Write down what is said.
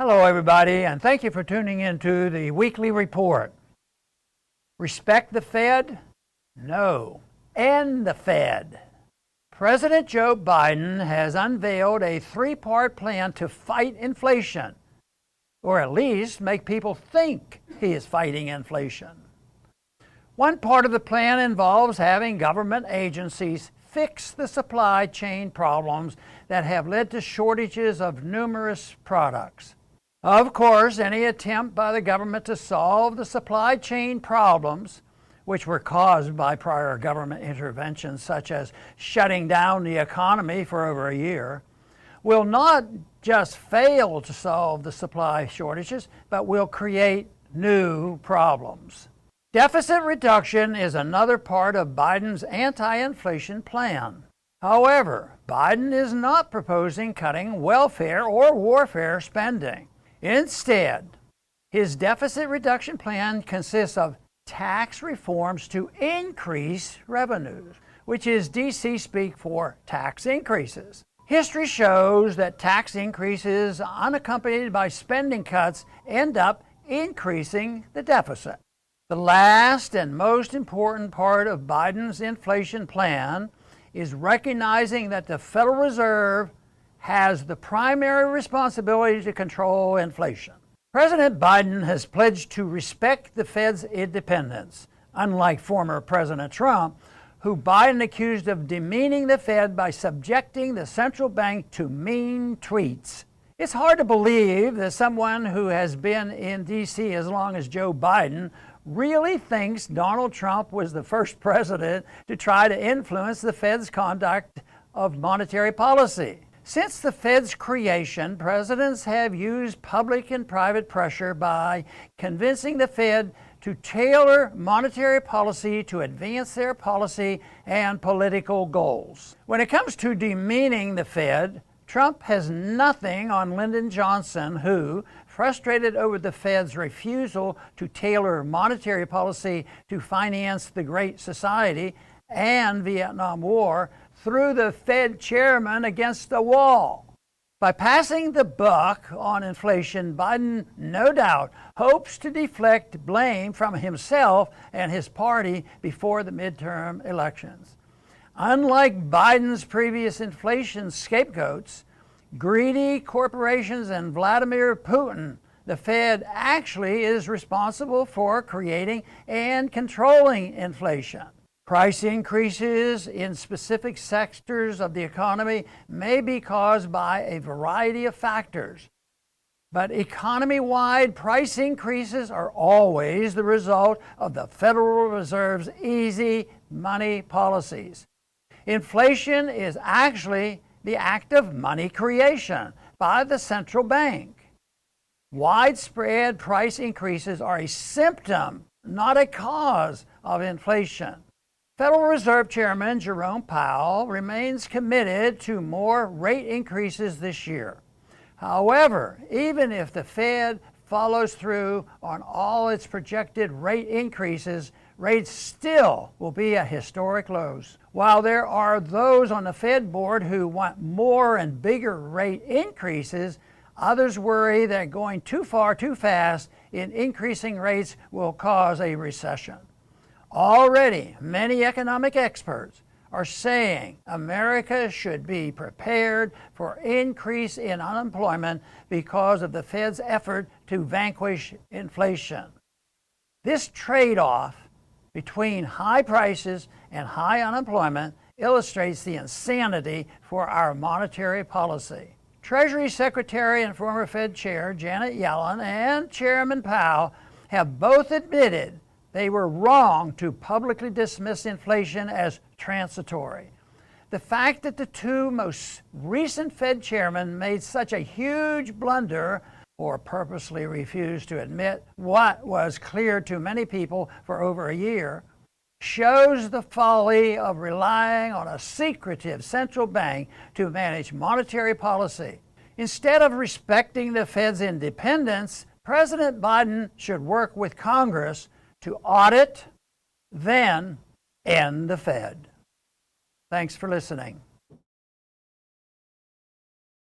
Hello everybody, and thank you for tuning into the weekly report. Respect the Fed? No. End the Fed. President Joe Biden has unveiled a three-part plan to fight inflation, or at least make people think he is fighting inflation. One part of the plan involves having government agencies fix the supply chain problems that have led to shortages of numerous products. Of course, any attempt by the government to solve the supply chain problems, which were caused by prior government interventions such as shutting down the economy for over a year, will not just fail to solve the supply shortages, but will create new problems. Deficit reduction is another part of Biden's anti-inflation plan. However, Biden is not proposing cutting welfare or warfare spending. Instead, his deficit reduction plan consists of tax reforms to increase revenues, which is DC speak for tax increases. History shows that tax increases unaccompanied by spending cuts end up increasing the deficit. The last and most important part of Biden's inflation plan is recognizing that the Federal Reserve has the primary responsibility to control inflation. President Biden has pledged to respect the Fed's independence, unlike former President Trump, who Biden accused of demeaning the Fed by subjecting the central bank to mean tweets. It's hard to believe that someone who has been in D.C. as long as Joe Biden really thinks Donald Trump was the first president to try to influence the Fed's conduct of monetary policy. Since the Fed's creation, presidents have used public and private pressure by convincing the Fed to tailor monetary policy to advance their policy and political goals. When it comes to demeaning the Fed, Trump has nothing on Lyndon Johnson, who, frustrated over the Fed's refusal to tailor monetary policy to finance the Great Society and Vietnam War, threw the Fed chairman against the wall. By passing the buck on inflation, Biden no doubt hopes to deflect blame from himself and his party before the midterm elections. Unlike Biden's previous inflation scapegoats, greedy corporations and Vladimir Putin, the Fed actually is responsible for creating and controlling inflation. Price increases in specific sectors of the economy may be caused by a variety of factors, but economy-wide price increases are always the result of the Federal Reserve's easy money policies. Inflation is actually the act of money creation by the central bank. Widespread price increases are a symptom, not a cause of inflation. Federal Reserve Chairman Jerome Powell remains committed to more rate increases this year. However, even if the Fed follows through on all its projected rate increases, rates still will be at historic lows. While there are those on the Fed board who want more and bigger rate increases, others worry that going too far too fast in increasing rates will cause a recession. Already, many economic experts are saying America should be prepared for increase in unemployment because of the Fed's effort to vanquish inflation. This trade-off between high prices and high unemployment illustrates the insanity for our monetary policy. Treasury Secretary and former Fed Chair Janet Yellen and Chairman Powell have both admitted they were wrong to publicly dismiss inflation as transitory. The fact that the two most recent Fed chairmen made such a huge blunder or purposely refused to admit what was clear to many people for over a year shows the folly of relying on a secretive central bank to manage monetary policy. Instead of respecting the Fed's independence, President Biden should work with Congress to audit, then end the Fed. Thanks for listening.